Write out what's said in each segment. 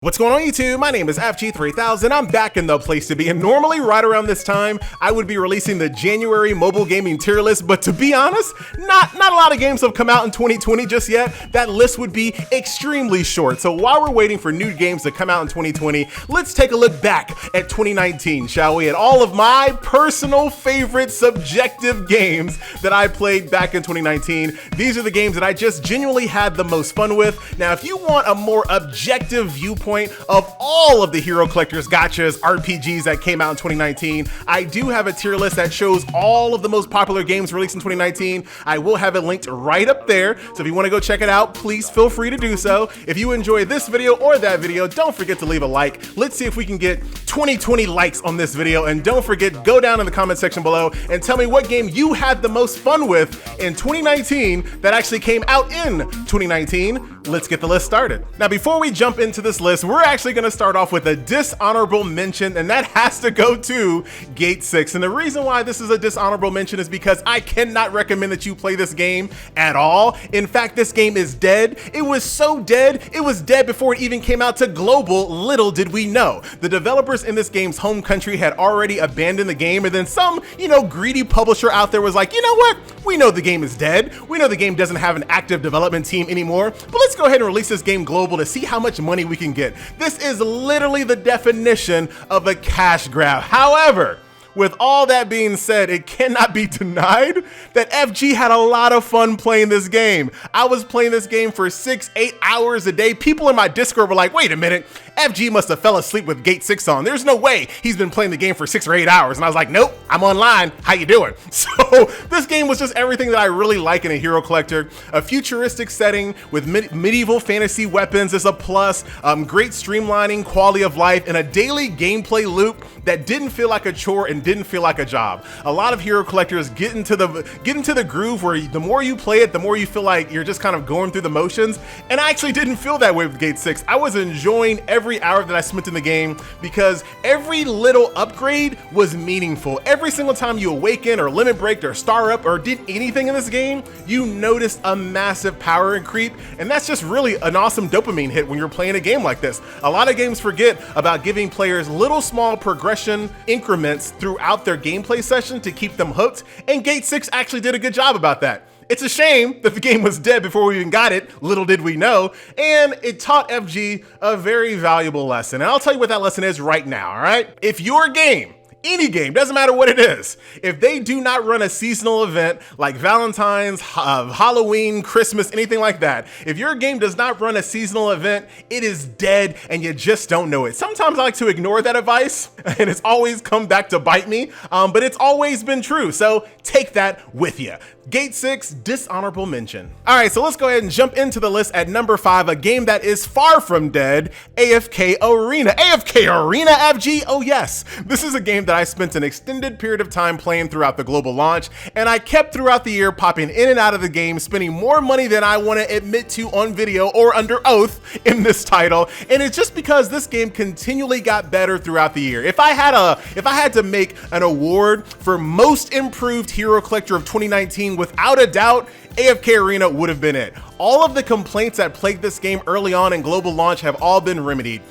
What's going on YouTube? My name is FG3000. I'm back in the place to be, and normally right around this time I would be releasing the January mobile gaming tier list, but to be honest, not a lot of games have come out in 2020 just yet. That list would be extremely short. So while we're waiting for new games to come out in 2020, let's take a look back at 2019, shall we? At all of my personal favorite subjective games that I played back in 2019. These are the games that I just genuinely had the most fun with. Now, if you want a more objective viewpoint of all of the Hero Collectors, Gachas, RPGs that came out in 2019, I do have a tier list that shows all of the most popular games released in 2019. I will have it linked right up there, so if you want to go check it out, please feel free to do so. If you enjoy this video or that video, don't forget to leave a like. Let's see if we can get 20 likes on this video, and don't forget, go down in the comment section below and tell me what game you had the most fun with in 2019 that actually came out in 2019. Let's get the list started. Now, before we jump into this list, we're actually going to start off with a dishonorable mention, and that has to go to Gate 6. And the reason why this is a dishonorable mention is because I cannot recommend that you play this game at all. In fact, this game is dead. It was so dead, it was dead before it even came out to global. Little did we know. The developers in this game's home country had already abandoned the game, and then some, greedy publisher out there was like, you know what? We know the game is dead. We know the game doesn't have an active development team anymore, but let's go ahead and release this game global to see how much money we can get. This is literally the definition of a cash grab. However, with all that being said, it cannot be denied that FG had a lot of fun playing this game. I was playing this game for 6-8 hours a day. People in my Discord were like, wait a minute, FG must have fell asleep with Gate 6 on. There's no way he's been playing the game for 6 or 8 hours. And I was like, nope, I'm online. How you doing? So this game was just everything that I really like in a hero collector. A futuristic setting with medieval fantasy weapons is a plus. Great streamlining, quality of life, and a daily gameplay loop that didn't feel like a chore and didn't feel like a job. A lot of hero collectors get into the groove where the more you play it, the more you feel like you're just kind of going through the motions. And I actually didn't feel that way with Gate 6. I was enjoying every hour that I spent in the game because every little upgrade was meaningful. Every single time you awaken or limit break or star up or did anything in this game, you noticed a massive power creep, and that's just really an awesome dopamine hit when you're playing a game like this. A lot of games forget about giving players little small progression increments throughout their gameplay session to keep them hooked, and Gate 6 actually did a good job about that. It's a shame that the game was dead before we even got it, little did we know, and it taught FG a very valuable lesson. And I'll tell you what that lesson is right now, all right? If your game, any game, doesn't matter what it is, if they do not run a seasonal event like Valentine's, Halloween, Christmas, anything like that, if your game does not run a seasonal event, it is dead and you just don't know it. Sometimes I like to ignore that advice and it's always come back to bite me, but it's always been true. So take that with you. Gate 6, dishonorable mention. All right, so let's go ahead and jump into the list at number 5, a game that is far from dead, AFK Arena. AFK Arena, FG? Oh yes, this is a game that I spent an extended period of time playing throughout the global launch, and I kept throughout the year popping in and out of the game, spending more money than I want to admit to on video or under oath in this title, and it's just because this game continually got better throughout the year. If I had to make an award for most improved hero collector of 2019, without a doubt, AFK Arena would have been it. All of the complaints that plagued this game early on in global launch have all been remedied.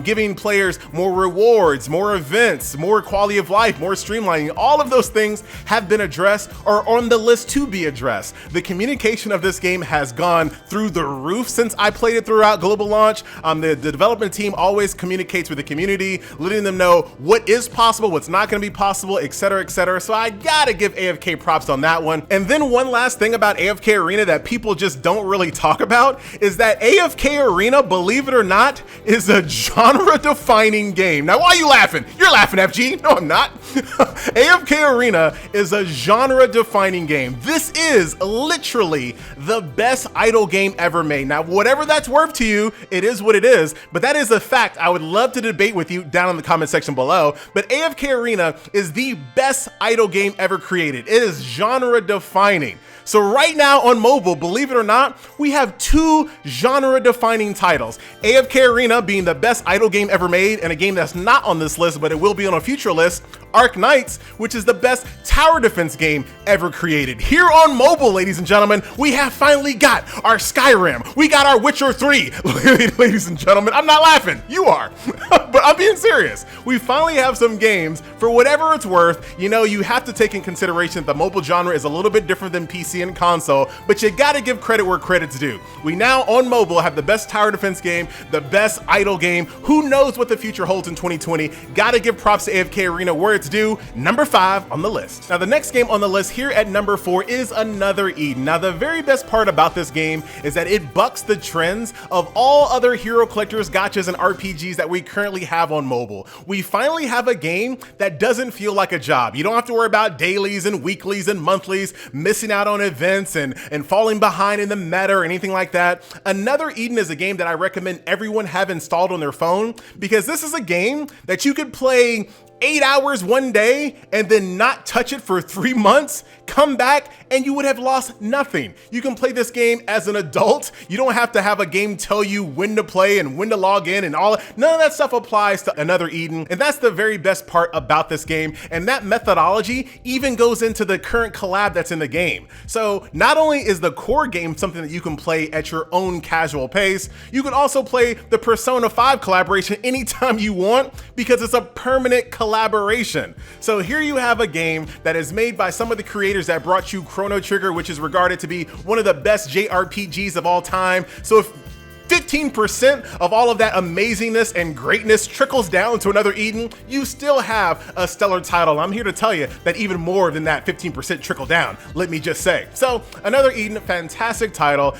Giving players more rewards, more events, more quality of life, more streamlining, all of those things have been addressed or on the list to be addressed. The communication of this game has gone through the roof since I played it throughout global launch. The development team always communicates with the community, letting them know what is possible, what's not gonna be possible, etc., etc. So I gotta give AFK props on that one. And then one last thing about AFK Arena that people just don't really talk about is that AFK Arena, believe it or not, is a genre-defining game. Now, why are you laughing? You're laughing, FG. No, I'm not. AFK Arena is a genre-defining game. This is literally the best idle game ever made. Now, whatever that's worth to you, it is what it is, but that is a fact I would love to debate with you down in the comment section below. But AFK Arena is the best idle game ever created. It is genre-defining. So right now on mobile, believe it or not, we have 2 genre-defining titles. AFK Arena being the best idle game ever made, and a game that's not on this list, but it will be on a future list, Ark Knights, which is the best tower defense game ever created. Here on mobile, ladies and gentlemen, we have finally got our Skyrim. We got our Witcher 3. Ladies and gentlemen, I'm not laughing. You are. But I'm being serious. We finally have some games for whatever it's worth. You know, you have to take in consideration that the mobile genre is a little bit different than PC and console, but you gotta give credit where credit's due. We now on mobile have the best tower defense game, the best idle game. Who knows what the future holds in 2020? Gotta give props to AFK Arena where it's due. Number 5 on the list. Now the next game on the list here at number 4 is Another Eden. Now the very best part about this game is that it bucks the trends of all other hero collectors, gachas, and RPGs that we currently have on mobile. We finally have a game that doesn't feel like a job. You don't have to worry about dailies and weeklies and monthlies, missing out on events and falling behind in the meta or anything like that. Another Eden is a game that I recommend everyone have installed on their phone, because this is a game that you could play 8 hours one day and then not touch it for 3 months, come back, and you would have lost nothing. You can play this game as an adult. You don't have to have a game tell you when to play and when to log in and all. None of that stuff applies to Another Eden. And that's the very best part about this game. And that methodology even goes into the current collab that's in the game. So not only is the core game something that you can play at your own casual pace, you can also play the Persona 5 collaboration anytime you want, because it's a permanent collaboration. So here you have a game that is made by some of the creators that brought you Chrono Trigger, which is regarded to be one of the best JRPGs of all time. So if 15% of all of that amazingness and greatness trickles down to Another Eden, you still have a stellar title. I'm here to tell you that even more than that 15% trickle down, let me just say. So Another Eden, fantastic title.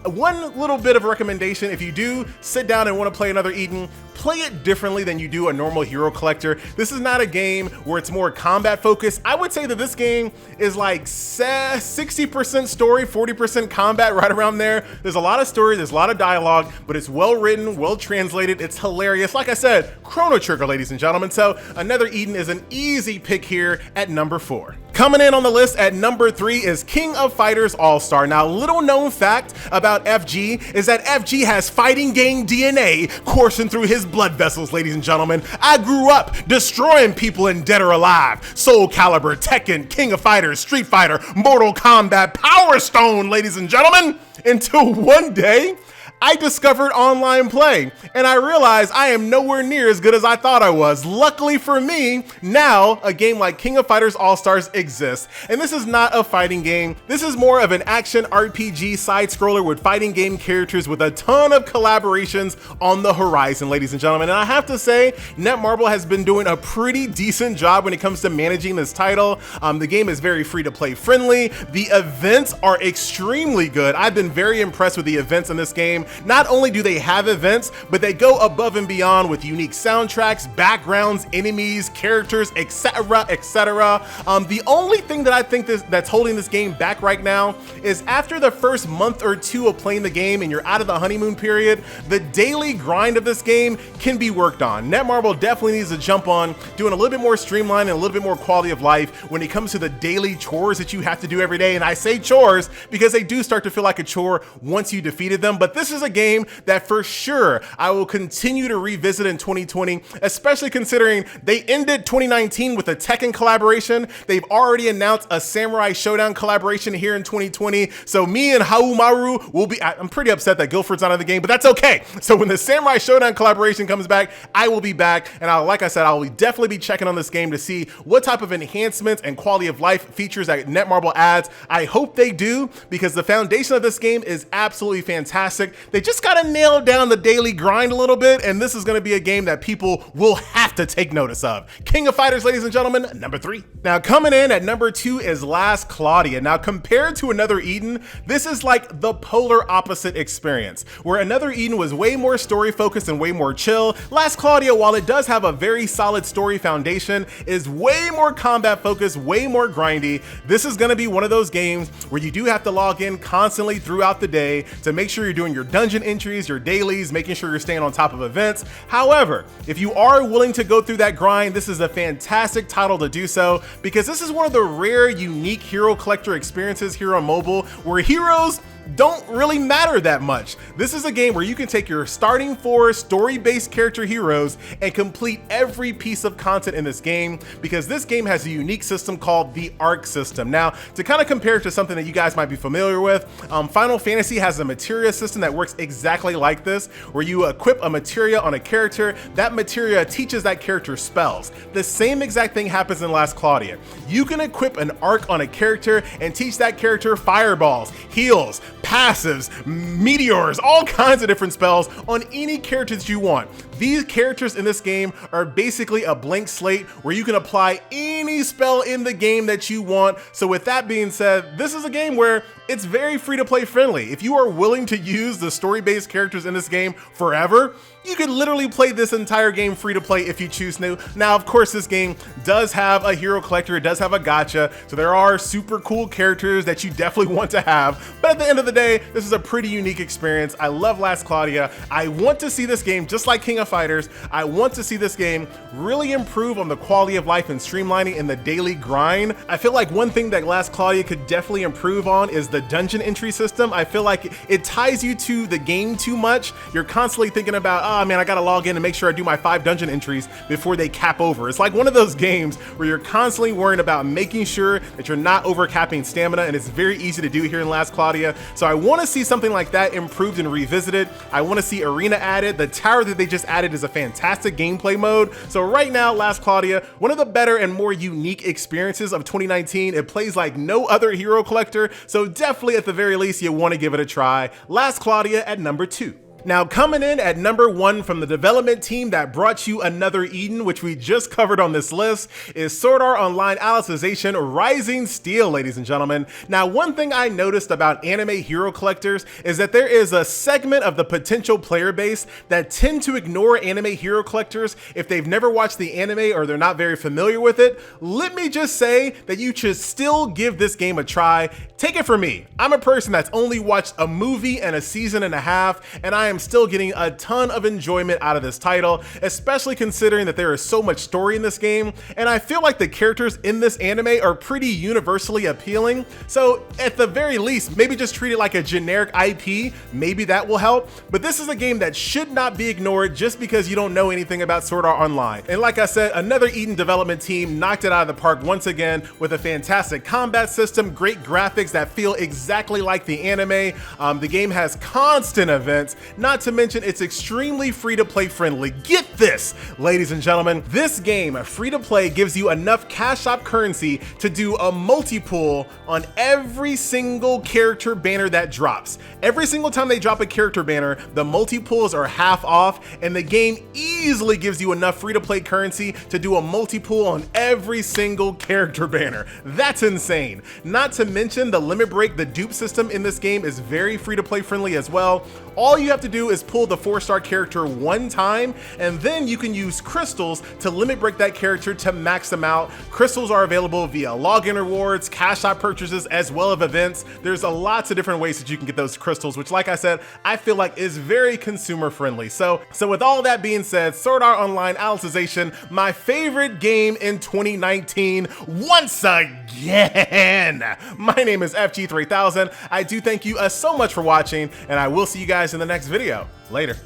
One little bit of recommendation: if you do sit down and want to play Another Eden, play it differently than you do a normal hero collector. This is not a game where it's more combat focused. I would say that this game is like 60% story, 40% combat, right around there. There's a lot of story, there's a lot of dialogue, but it's well written, well translated, it's hilarious. Like I said, Chrono Trigger, ladies and gentlemen. So Another Eden is an easy pick here at number 4. Coming in on the list at number 3 is King of Fighters All-Star. Now, little known fact about FG is that FG has fighting game DNA coursing through his blood vessels, ladies and gentlemen. I grew up destroying people in Dead or Alive, Soul Calibur, Tekken, King of Fighters, Street Fighter, Mortal Kombat, Power Stone, ladies and gentlemen, until one day I discovered online play, and I realized I am nowhere near as good as I thought I was. Luckily for me, now a game like King of Fighters All-Stars exists, and this is not a fighting game. This is more of an action RPG side-scroller with fighting game characters with a ton of collaborations on the horizon, ladies and gentlemen. And I have to say, Netmarble has been doing a pretty decent job when it comes to managing this title. The game is very free-to-play friendly. The events are extremely good. I've been very impressed with the events in this game. Not only do they have events, but they go above and beyond with unique soundtracks, backgrounds, enemies, characters, etc., etc. The only thing that I think that's holding this game back right now is after the first month or two of playing the game and you're out of the honeymoon period, the daily grind of this game can be worked on. Netmarble definitely needs to jump on doing a little bit more streamlined and a little bit more quality of life when it comes to the daily chores that you have to do every day. And I say chores because they do start to feel like a chore once you defeated them, but this is a game that for sure I will continue to revisit in 2020, especially considering they ended 2019 with a Tekken collaboration. They've already announced a Samurai Showdown collaboration here in 2020. So me and Haumaru will be, I'm pretty upset that Guilford's not in the game, but that's okay. So when the Samurai Showdown collaboration comes back, I will be back. And like I said, I will definitely be checking on this game to see what type of enhancements and quality of life features that Netmarble adds. I hope they do, because the foundation of this game is absolutely fantastic. They just gotta nail down the daily grind a little bit, and this is gonna be a game that people will have to take notice of. King of Fighters, ladies and gentlemen, number 3. Now coming in at number 2 is Last Claudia. Now compared to Another Eden, this is like the polar opposite experience, where Another Eden was way more story focused and way more chill. Last Claudia, while it does have a very solid story foundation, is way more combat focused, way more grindy. This is gonna be one of those games where you do have to log in constantly throughout the day to make sure you're doing your dungeons dungeon entries, your dailies, making sure you're staying on top of events. However, if you are willing to go through that grind, this is a fantastic title to do so, because this is one of the rare, unique hero collector experiences here on mobile where heroes don't really matter that much. This is a game where you can take your starting 4 story-based character heroes and complete every piece of content in this game, because this game has a unique system called the arc system. Now, to kind of compare it to something that you guys might be familiar with, Final Fantasy has a materia system that works exactly like this, where you equip a materia on a character. That materia teaches that character spells. The same exact thing happens in Last Claudia. You can equip an arc on a character and teach that character fireballs, heals, passives, meteors, all kinds of different spells on any characters you want. These characters in this game are basically a blank slate where you can apply any spell in the game that you want. So with that being said, this is a game where it's very free to play friendly. If you are willing to use the story-based characters in this game forever, you could literally play this entire game free to play if you choose to. Now, of course, this game does have a hero collector, it does have a gacha, so there are super cool characters that you definitely want to have. But at the end of the day, this is a pretty unique experience. I love Last Claudia. I want to see this game, just like King of Fighters, I want to see this game really improve on the quality of life and streamlining in the daily grind. I feel like one thing that Last Claudia could definitely improve on is the dungeon entry system. I feel like it ties you to the game too much. You're constantly thinking about, oh man, I gotta log in and make sure I do my 5 dungeon entries before they cap over. It's like one of those games where you're constantly worrying about making sure that you're not overcapping stamina, and it's very easy to do here in Last Claudia. So I wanna see something like that improved and revisited. I wanna see arena added. The tower that they just added is a fantastic gameplay mode. So right now, Last Claudia, one of the better and more unique experiences of 2019. It plays like no other hero collector, so definitely at the very least, you wanna give it a try. Last Claudia at number 2. Now, coming in at number 1 from the development team that brought you Another Eden, which we just covered on this list, is Sword Art Online Alicization Rising Steel, ladies and gentlemen. Now, one thing I noticed about anime hero collectors is that there is a segment of the potential player base that tend to ignore anime hero collectors if they've never watched the anime or they're not very familiar with it. Let me just say that you should still give this game a try. Take it from me. I'm a person that's only watched a movie and a season and a half, and I am still getting a ton of enjoyment out of this title, especially considering that there is so much story in this game, and I feel like the characters in this anime are pretty universally appealing. So at the very least, maybe just treat it like a generic IP, maybe that will help. But this is a game that should not be ignored just because you don't know anything about Sword Art Online. And like I said, Another Eden development team knocked it out of the park once again with a fantastic combat system, great graphics that feel exactly like the anime. The game has constant events, not to mention it's extremely free to play friendly. Get this, ladies and gentlemen, this game, free to play, gives you enough cash shop currency to do a multi-pull on every single character banner that drops. Every single time they drop a character banner, the multi-pulls are half off, and the game easily gives you enough free to play currency to do a multi-pull on every single character banner. That's insane. Not to mention the limit break, the dupe system in this game is very free to play friendly as well. All you have to do is pull the 4-star character one time, and then you can use crystals to limit break that character to max them out. Crystals are available via login rewards, cash shop purchases, as well as events. There's lots of different ways that you can get those crystals, which, like I said, I feel like is very consumer friendly. So with all that being said, Sword Art Online Alicization, my favorite game in 2019 once again. My name is FG3000. I do thank you so much for watching, and I will see you guys in the next video. Later.